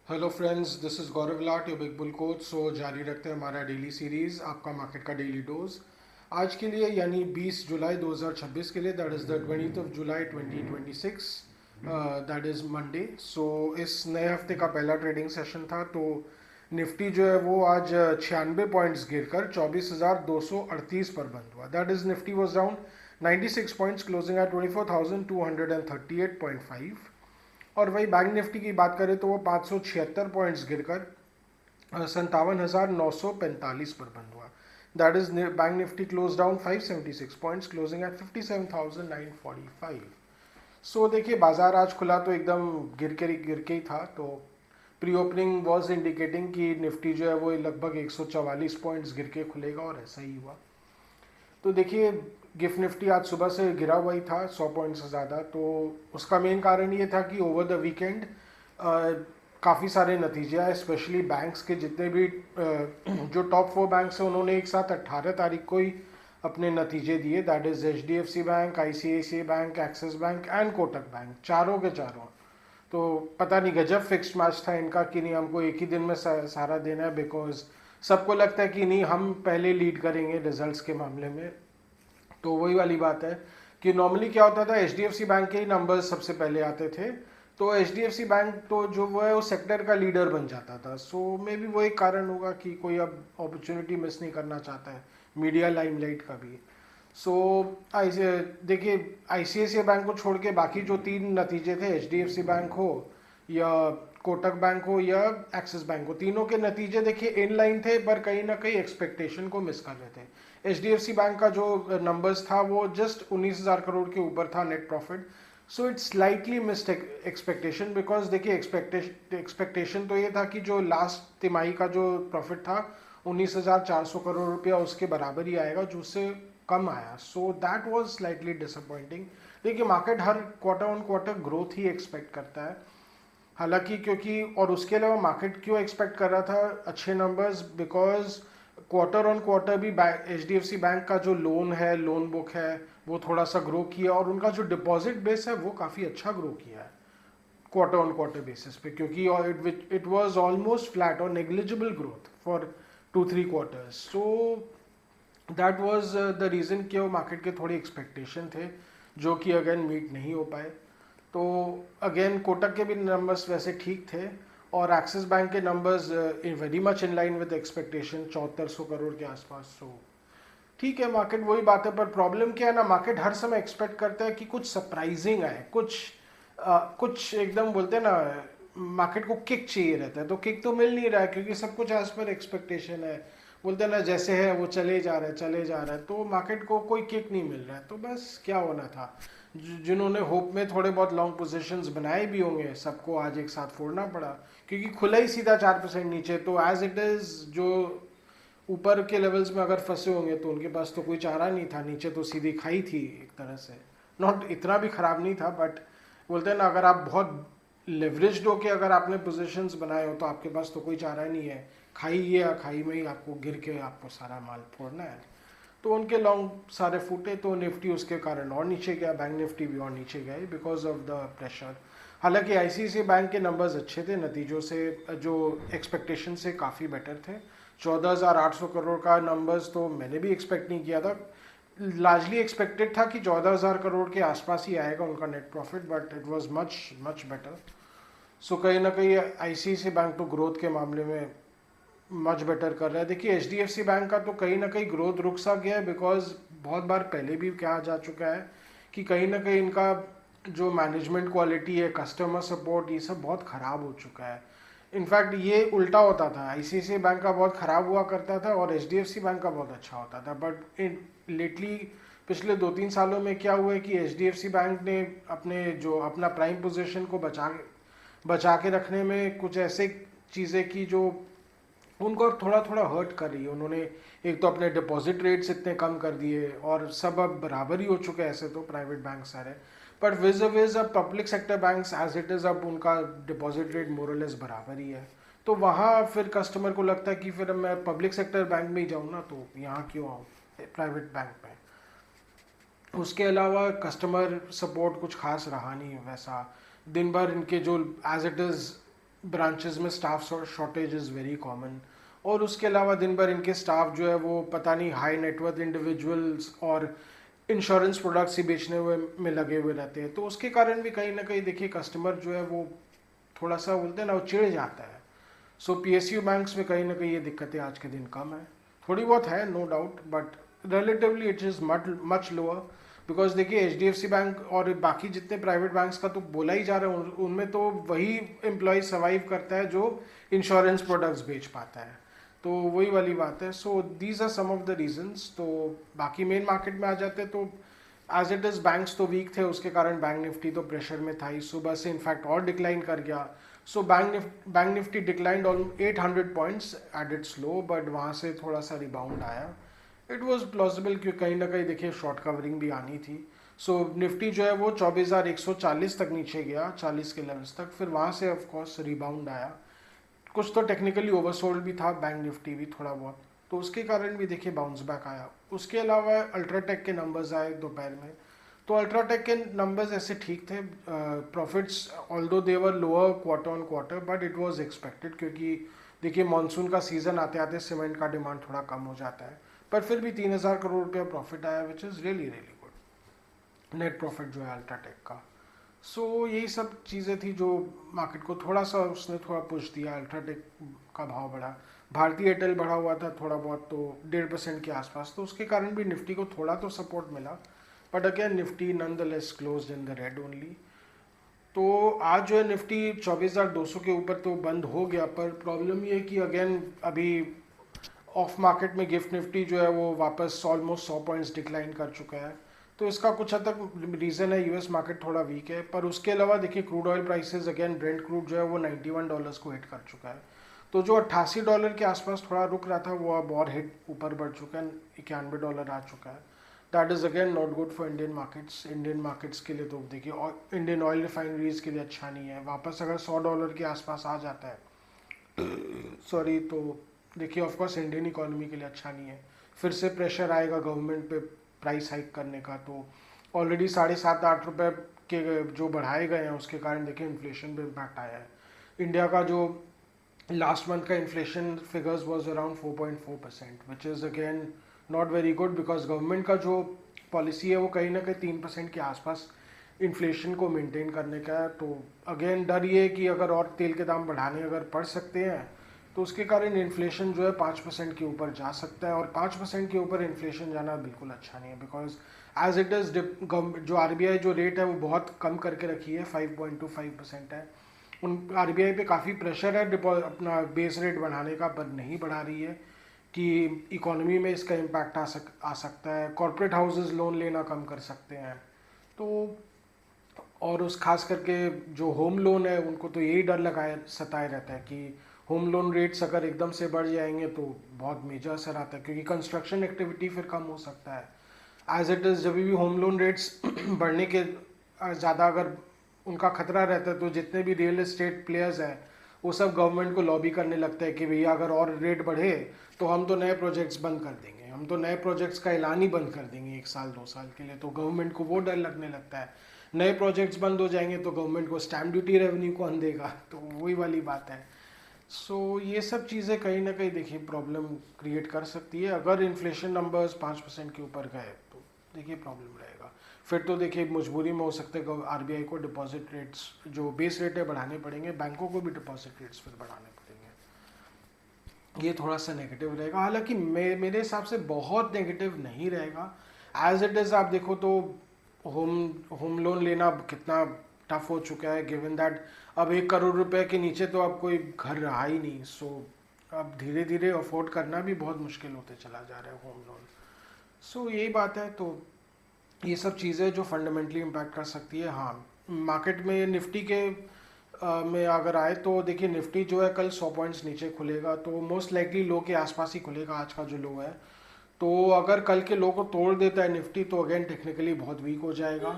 Hello friends, this is Gaurav Laat, your big bull coach. So जारी रखते हैं हमारा डेली सीरीज़, आपका मार्केट का डेली डोज। आज के लिए यानी 20 जुलाई 2026 के लिए, that is the 20th of July 2026, that is Monday. So इस नए हफ्ते का पहला ट्रेडिंग सेशन था। तो निफ्टी जो है वो आज 96 पॉइंट्स गिरकर 24,238 पर बंद हुआ। That is Nifty was down 96 points, closing at 24,238.5। और वही बैंक निफ्टी की बात करें तो वो 576 पॉइंट्स गिरकर 57,945 पर बंद हुआ। That is bank Nifty close down 576 points, closing at 57,945। So देखिए, बाजार आज खुला तो एकदम गिर के ही था। तो प्री ओपनिंग वॉज इंडिकेटिंग कि निफ्टी जो है वो लगभग 144 पॉइंट्स गिर के खुलेगा, और ऐसा ही हुआ। तो देखिए, गिफ्ट निफ्टी आज सुबह से गिरा हुआ ही था 100 पॉइंट से ज़्यादा। तो उसका मेन कारण ये था कि ओवर द वीकेंड काफ़ी सारे नतीजे आए, स्पेशली बैंक्स के जितने भी जो टॉप 4 बैंक्स हैं उन्होंने एक साथ 18 तारीख को ही अपने नतीजे दिए। That is HDFC bank, ICICI bank, axis bank and Kotak bank, चारों के चारों। तो पता नहीं गजब फिक्स्ड मैच था इनका कि नहीं हमको एक ही दिन में सारा देना है, बिकॉज सबको लगता है कि नहीं हम पहले लीड करेंगे रिजल्ट्स के मामले में। तो वही वाली बात है कि नॉर्मली क्या होता था, HDFC बैंक के ही नंबर्स सबसे पहले आते थे। तो HDFC बैंक तो जो वो है वो सेक्टर का लीडर बन जाता था। सो मे बी वो एक कारण होगा कि कोई अब अपॉर्चुनिटी मिस नहीं करना चाहता है मीडिया लाइमलाइट का भी। सो देखिए, ICICI बैंक को छोड़ के बाकी जो 3 नतीजे थे, HDFC बैंक हो या कोटक बैंक हो या एक्सिस बैंक हो, तीनों के नतीजे देखिए इन लाइन थे, पर कहीं ना कहीं एक्सपेक्टेशन को मिस कर रहे थे। HDFC बैंक का जो नंबर्स था वो जस्ट 19,000 करोड़ के ऊपर था net profit. So it's slightly missed expectation, because देखिए एक्सपेक्टेशन तो ये था कि जो लास्ट तिमाही का जो प्रॉफिट था 19,400 करोड़ रुपया, उसके बराबर ही आएगा, जो उससे कम आया। So that was slightly disappointing. देखिए, मार्केट हर क्वार्टर ऑन क्वार्टर ग्रोथ ही एक्सपेक्ट करता है, हालांकि क्योंकि और उसके अलावा मार्केट क्यों एक्सपेक्ट कर रहा था अच्छे numbers, because quarter on quarter भी HDFC बैंक का जो लोन है, लोन बुक है, वो थोड़ा सा ग्रो किया, और उनका जो डिपॉजिट बेस है वो काफ़ी अच्छा ग्रो किया है क्वार्टर ऑन क्वार्टर बेसिस पे, क्योंकि इट वाज ऑलमोस्ट फ्लैट और negligible growth for 2-3 quarters. So that was the reason कि वो मार्केट के थोड़े एक्सपेक्टेशन थे जो कि अगेन मीट नहीं हो पाए। तो अगेन कोटक के भी नंबर्स वैसे ठीक थे, और एक्सिस बैंक के numbers very much in line with expectation, 7400 crore के आसपास। सो ठीक है, मार्केट वही बात है, पर प्रॉब्लम क्या है ना, मार्केट हर समय एक्सपेक्ट करता है कि कुछ सरप्राइजिंग आए, कुछ एकदम बोलते हैं ना, मार्केट को किक चाहिए रहता है। तो किक तो मिल नहीं रहा है क्योंकि सब कुछ एज पर एक्सपेक्टेशन है, बोलते हैं ना जैसे है वो चले जा रहा है चले जा रहा है। तो मार्केट को कोई किक नहीं मिल रहा है। तो बस क्या होना था, जिन्होंने होप में थोड़े बहुत लॉन्ग पोजीशंस बनाए भी होंगे, सबको आज एक साथ फोड़ना पड़ा, क्योंकि खुला ही सीधा 4% नीचे। तो एज इट इज़ जो ऊपर के लेवल्स में अगर फंसे होंगे तो उनके पास तो कोई चारा नहीं था, नीचे तो सीधी खाई थी एक तरह से। नॉट इतना भी ख़राब नहीं था, बट बोलते हैं ना, अगर आप बहुत लेवरेज्ड होके अगर आपने पोजीशंस बनाए हो तो आपके पास तो कोई चारा नहीं है, खाई या खाई में ही आपको गिर के आपको सारा माल फोड़ना है। तो उनके लॉन्ग सारे फूटे, तो निफ्टी उसके कारण और नीचे गया, बैंक निफ्टी भी और नीचे गए बिकॉज ऑफ द प्रेशर। हालांकि ICICI बैंक के नंबर्स अच्छे थे, नतीजों से जो एक्सपेक्टेशन से काफ़ी बेटर थे। 14,800 करोड़ का नंबर्स तो मैंने भी एक्सपेक्ट नहीं किया था। लार्जली एक्सपेक्टेड था कि 14,000 करोड़ के आसपास ही आएगा उनका net profit, but it was much much better. So कहीं ना कहीं ICICI बैंक तो ग्रोथ के मामले में मच बेटर कर रहा है। देखिए, HDFC बैंक का तो कहीं ना कहीं ग्रोथ रुक सा गया है, बिकॉज बहुत बार पहले भी कहा जा चुका है कि कहीं ना कहीं इनका जो मैनेजमेंट क्वालिटी है, कस्टमर सपोर्ट, ये सब बहुत ख़राब हो चुका है। इनफैक्ट ये उल्टा होता था, ICICI बैंक का बहुत ख़राब हुआ करता था और HDFC बैंक का बहुत अच्छा होता था। बट लेटली पिछले 2-3 सालों में क्या हुआ है कि HDFC बैंक ने अपना प्राइम पोजीशन को बचा के रखने में कुछ ऐसे चीज़ें की जो उनको थोड़ा थोड़ा हर्ट कर रही है। उन्होंने एक तो अपने डिपॉजिट रेट्स इतने कम कर दिए, और सब अब बराबर ही हो चुके हैं ऐसे तो प्राइवेट बैंक सारे, बट विज अब public sector banks as it is अब उनका डिपॉजिट रेट मोरलेस बराबर ही है। तो वहाँ फिर कस्टमर को लगता है कि फिर मैं पब्लिक सेक्टर बैंक में ही जाऊँ ना, तो यहाँ क्यों आऊँ प्राइवेट बैंक में। उसके अलावा कस्टमर सपोर्ट कुछ खास रहा नहीं है वैसा। दिन भर इनके जो एज इट इज़ ब्रांचेस में staff shortage is very common, और उसके अलावा दिन भर इनके स्टाफ जो है वो पता नहीं हाई नेटवर्थ इंडिविजुअल्स और इंश्योरेंस प्रोडक्ट्स ही बेचने हुए में लगे हुए रहते हैं, तो उसके कारण भी कहीं ना कहीं देखिए कस्टमर जो है वो थोड़ा सा बोलते हैं ना वो चिढ़ जाता है। सो पीएसयू बैंक्स में कहीं ना कहीं ये दिक्कतें आज के दिन कम है, थोड़ी बहुत है no doubt, but relatively it is much lower. Because देखिए एचडीएफसी बैंक और बाकी जितने प्राइवेट बैंक्स का तो बोला ही जा रहा है, उनमें तो वही एम्प्लॉय सर्वाइव करता है जो इंश्योरेंस प्रोडक्ट्स बेच पाता है, तो वही वाली बात है। So these are some of the reasons. तो बाकी मेन मार्केट में आ जाते हैं तो एज इट इज़ बैंक्स तो वीक थे, उसके कारण बैंक निफ्टी तो प्रेशर में था ही, सुबह से इनफैक्ट और डिक्लाइन कर गया। So bank Nifty declined almost 800 points at its low, but वहाँ से थोड़ा सा रिबाउंड आया। इट वॉज प्लॉसिबल क्योंकि कहीं ना कहीं देखिए शॉर्ट कवरिंग भी आनी थी। सो निफ्टी जो है वो 24,140 तक नीचे गया, 40 के लेवल्स तक, फिर वहाँ से ऑफकोर्स रिबाउंड आया। कुछ तो टेक्निकली ओवरसोल्ड भी था बैंक निफ्टी भी थोड़ा बहुत, तो उसके कारण भी देखिए बाउंस बैक आया। उसके अलावा अल्ट्राटेक के नंबर्स आए दोपहर में, तो अल्ट्राटेक के नंबर्स ऐसे ठीक थे। Profits although they were lower quarter on quarter, but it was expected, क्योंकि देखिए मानसून का सीजन आते आते सीमेंट का डिमांड थोड़ा कम हो जाता है, पर फिर भी 3,000 करोड़ रुपया प्रॉफिट आया, which is really really good net profit जो है अल्ट्राटेक का। सो यही सब चीज़ें थी जो मार्केट को थोड़ा सा उसने थोड़ा पुश दिया। अल्ट्राटेक का भाव बढ़ा, भारतीय एयरटेल बढ़ा हुआ था थोड़ा बहुत, तो 1.5% के आसपास, तो उसके कारण भी निफ्टी को थोड़ा तो सपोर्ट मिला, but again Nifty nonetheless close in the red only. तो आज जो है निफ्टी 24,200 के ऊपर तो बंद हो गया, पर प्रॉब्लम ये है कि अगेन अभी ऑफ मार्केट में गिफ्ट निफ्टी जो है वो वापस ऑलमोस्ट 100 पॉइंट्स डिक्लाइन कर चुका है, तो इसका कुछ हद तक रीज़न है यूएस मार्केट थोड़ा वीक है। पर उसके अलावा देखिए crude oil prices again Brent crude जो है वो $91 को हिट कर चुका है, तो जो $88 के आसपास थोड़ा रुक रहा था वो अब और हिट ऊपर बढ़ चुका है, $91 आ चुका है। That is again not good for Indian markets. Indian markets के लिए तो देखिए इंडियन ऑयल रिफाइनरीज के लिए अच्छा नहीं है। वापस अगर $100 के आसपास आ जाता है सॉरी, तो देखिए ऑफकोर्स इंडियन इकोनॉमी के लिए अच्छा नहीं है, फिर से प्रेशर आएगा गवर्नमेंट पे प्राइस हाइक करने का। तो ऑलरेडी 7.5-8 रुपये के जो बढ़ाए गए हैं उसके कारण देखिए इन्फ्लेशन पे इम्पैक्ट आया है। इंडिया का जो लास्ट मंथ का inflation figures was around 4.4%, which is again not very good, because government का जो पॉलिसी है वो कहीं ना कहीं 3% के आसपास इन्फ्लेशन को मेंटेन करने का है। तो अगेन डर ये है कि अगर और तेल के दाम बढ़ाने अगर पड़ सकते हैं तो उसके कारण इन्फ्लेशन जो है 5% के ऊपर जा सकता है, और 5% के ऊपर इन्फ्लेशन जाना बिल्कुल अच्छा नहीं है, बिकॉज एज इट इज़ जो आरबीआई जो रेट है वो बहुत कम करके रखी है, 5.25% है। उन आरबीआई पे काफ़ी प्रेशर है अपना बेस रेट बढ़ाने का, पर नहीं बढ़ा रही है कि इकोनॉमी में इसका इम्पैक्ट आ सकता है। कॉरपोरेट हाउसेस लोन लेना कम कर सकते हैं, तो और उस खास करके जो होम लोन है उनको तो यही डर लगाए सताए रहता है कि होम लोन रेट्स अगर एकदम से बढ़ जाएंगे तो बहुत मेजर असर आता है, क्योंकि कंस्ट्रक्शन एक्टिविटी फिर कम हो सकता है। एज इट इज़ जब भी होम लोन रेट्स बढ़ने के ज़्यादा अगर उनका खतरा रहता है तो जितने भी रियल एस्टेट प्लेयर्स हैं वो सब गवर्नमेंट को लॉबी करने लगता है कि भैया अगर और रेट बढ़े तो हम तो नए प्रोजेक्ट्स बंद कर देंगे, हम तो नए प्रोजेक्ट्स का ऐलान ही बंद कर देंगे 1 साल 2 साल के लिए। तो गवर्नमेंट को वो डर लगने लगता है, नए प्रोजेक्ट्स बंद हो जाएंगे तो गवर्नमेंट को स्टैम्प ड्यूटी रेवेन्यू कौन देगा, तो वही वाली बात है। सो ये सब चीज़ें कहीं ना कहीं देखिए प्रॉब्लम क्रिएट कर सकती है। अगर इन्फ्लेशन नंबर्स 5% के ऊपर गए तो देखिए प्रॉब्लम रहेगा, फिर तो देखिए मजबूरी में हो सकता है आरबीआई को डिपॉजिट रेट्स जो बेस रेट है बढ़ाने पड़ेंगे, बैंकों को भी डिपॉजिट रेट्स फिर बढ़ाने पड़ेंगे। ये थोड़ा सा नेगेटिव रहेगा, हालांकि मेरे हिसाब से बहुत नेगेटिव नहीं रहेगा। एज इट इज़ आप देखो तो होम होम लोन लेना कितना टफ हो चुका है, गिवन दैट अब 1 करोड़ रुपए के नीचे तो अब कोई घर रहा ही नहीं। सो अब धीरे धीरे अफोर्ड करना भी बहुत मुश्किल होते चला जा रहा है होम लोन। सो यही बात है। तो ये सब चीज़ें जो फंडामेंटली इम्पैक्ट कर सकती है। हाँ, मार्केट में निफ्टी के में अगर आए तो देखिए निफ्टी जो है कल 100 पॉइंट्स नीचे खुलेगा, तो मोस्ट लाइकली लो के आसपास ही खुलेगा आज का जो लो है। तो अगर कल के लो को तोड़ देता है निफ्टी तो अगेन टेक्निकली बहुत वीक हो जाएगा,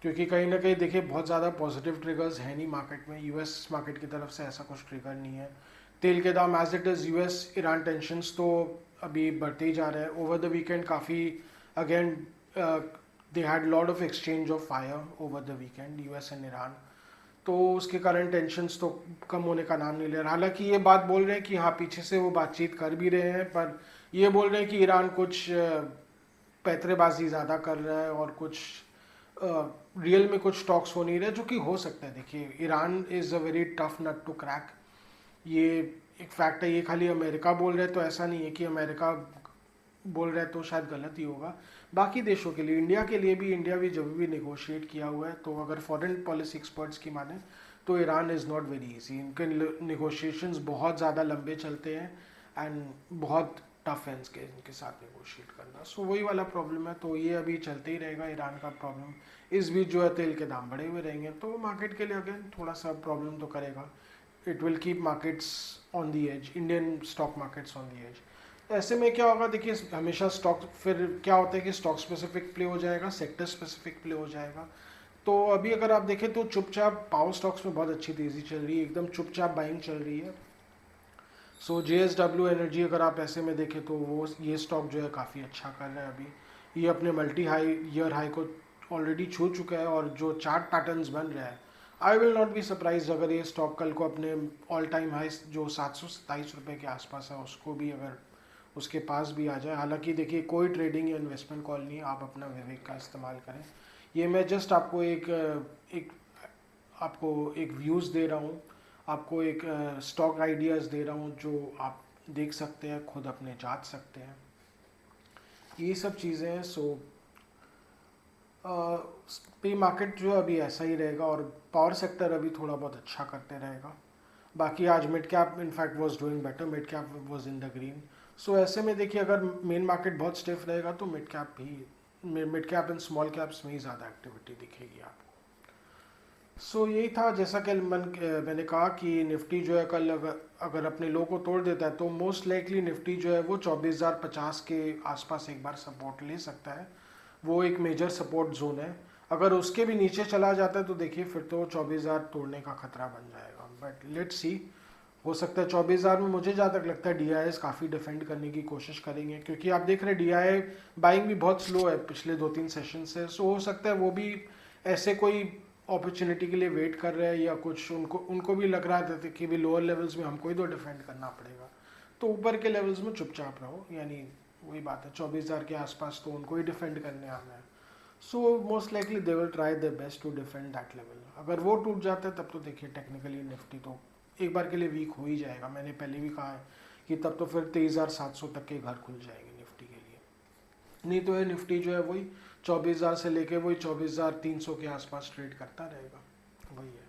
क्योंकि कहीं ना कहीं देखिए बहुत ज़्यादा पॉजिटिव ट्रिगर्स है नहीं मार्केट में, यूएस मार्केट की तरफ से ऐसा कुछ ट्रिगर नहीं है। तेल के दाम as it is, US Iran tensions तो अभी बढ़ते ही जा रहे हैं। ओवर द वीकेंड काफ़ी again they had lot of exchange of fire over the weekend, US and Iran. तो उसके कारण टेंशन्स तो कम होने का नाम नहीं ले रहा। हालांकि ये बात बोल रहे हैं कि हाँ पीछे से वो बातचीत कर भी रहे हैं, पर ये बोल रहे हैं कि ईरान कुछ पैतरेबाजी ज़्यादा कर रहा है और कुछ रियल में कुछ टॉक्स हो नहीं रहे, जो कि हो सकता है। देखिए Iran is a very tough nut to crack, ये एक फैक्ट है। ये खाली अमेरिका बोल रहे हैं तो ऐसा नहीं है कि अमेरिका बोल रहे हैं तो शायद गलत ही होगा। बाकी देशों के लिए, इंडिया के लिए भी, इंडिया भी जब भी निगोशिएट किया हुआ है, तो अगर फॉरेन पॉलिसी एक्सपर्ट्स की माने तो Iran is not very easy. इनके निगोशिएशंस बहुत ज़्यादा लंबे चलते हैं एंड बहुत टफ है इनके साथ निगोशिएट करना। सो वही वाला प्रॉब्लम है, तो ये अभी चलते ही रहेगा ईरान का प्रॉब्लम। इस बीच जो है तेल के दाम बढ़े हुए रहेंगे, तो मार्केट के लिए अगेन थोड़ा सा प्रॉब्लम तो करेगा। It will keep markets on the edge, Indian stock markets on the edge. ऐसे में क्या होगा, देखिए हमेशा स्टॉक, फिर क्या होता है कि स्टॉक स्पेसिफिक प्ले हो जाएगा, सेक्टर स्पेसिफिक प्ले हो जाएगा। तो अभी अगर आप देखें तो चुपचाप पावर स्टॉक्स में बहुत अच्छी तेज़ी चल रही है, एकदम चुपचाप बाइंग चल रही है। सो JSW एनर्जी अगर आप ऐसे में देखें तो वो ये स्टॉक जो है काफ़ी अच्छा कर रहा है अभी। ये अपने मल्टी हाई ईयर हाई को ऑलरेडी छू चुका है, और जो चार्ट पैटर्न्स बन रहा है, I will not be surprise अगर ये स्टॉक कल को अपने ऑल टाइम हाई जो 727 रुपये के आसपास है उसको भी, अगर उसके पास भी आ जाए। हालांकि देखिए कोई ट्रेडिंग या इन्वेस्टमेंट कॉल नहीं है, आप अपना विवेक का इस्तेमाल करें। ये मैं जस्ट आपको एक आपको एक व्यूज़ दे रहा हूँ, आपको एक स्टॉक आइडियाज़ दे रहा हूँ जो आप देख सकते हैं, खुद अपने जांच सकते हैं, ये सब चीज़ें हैं। सो पे मार्केट जो अभी ऐसा ही रहेगा, और पावर सेक्टर अभी थोड़ा बहुत अच्छा करते रहेगा। बाकी आज mid cap in fact was doing better, mid cap was in the green. So ऐसे में देखिए अगर मेन मार्केट बहुत स्टिफ रहेगा तो mid cap and small caps में ही ज़्यादा एक्टिविटी दिखेगी आपको। सो यही था, जैसा कि मैंने कहा कि निफ्टी जो है कल अगर अपने लो को तोड़ देता है तो मोस्ट लाइकली निफ्टी जो है वो 24,050 के आसपास एक बार सपोर्ट ले सकता है। वो एक मेजर सपोर्ट जोन है। अगर उसके भी नीचे चला जाता है तो देखिए फिर तो 24,000 तोड़ने का खतरा बन जाएगा। बट लेट्स सी, हो सकता है 24,000 में, मुझे जहाँ तक लगता है DIs काफ़ी डिफेंड करने की कोशिश करेंगे, क्योंकि आप देख रहे हैं DI बाइंग भी बहुत स्लो है पिछले 2-3 सेशन से। सो हो सकता है वो भी ऐसे कोई अपॉर्चुनिटी के लिए वेट कर रहे हैं, या कुछ उनको भी लग रहा था कि भी लोअर लेवल्स में हमको ही तो डिफेंड करना पड़ेगा, तो ऊपर के लेवल्स में चुपचाप रहो। यानी वही बात है, 24,000 के आसपास तो उनको ही डिफेंड करने आना है। So most likely they will try their best to defend that level. अगर वो टूट जाता है तब तो देखिए टेक्निकली निफ्टी तो एक बार के लिए वीक हो ही जाएगा। मैंने पहले भी कहा है कि तब तो फिर 23,700 तक के घर खुल जाएंगे निफ्टी के लिए। नहीं तो ये निफ्टी जो है वही 24,000 से लेके वही 24,300 के आसपास ट्रेड करता रहेगा, वही है।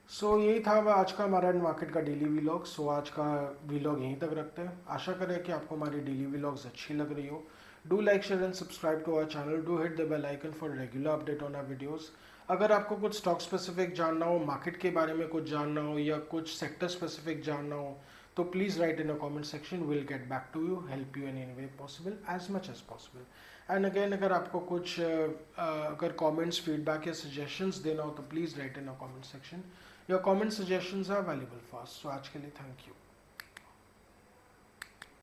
सो यही था आज का हमारा मार्केट का डेली व्लॉग। सो आज का व्लॉग यहीं तक रखते हैं। आशा करें कि आपको हमारी डेली व्लॉग्स अच्छी लग रही हो। Do like, share and subscribe to our channel. Do hit the bell icon for regular update on our videos. अगर आपको कुछ स्टॉक स्पेसिफिक जानना हो, मार्केट के बारे में कुछ जानना हो, या कुछ सेक्टर स्पेसिफिक जानना हो, तो please write in a comment section. Will get back to you, help you in any way possible, as much as possible. And again अगर आपको कुछ अगर कमेंट्स, फीडबैक या सजेशंस देना हो तो please write in a comment section. Your comment suggestions are valuable for us. So आज के लिए थैंक यू।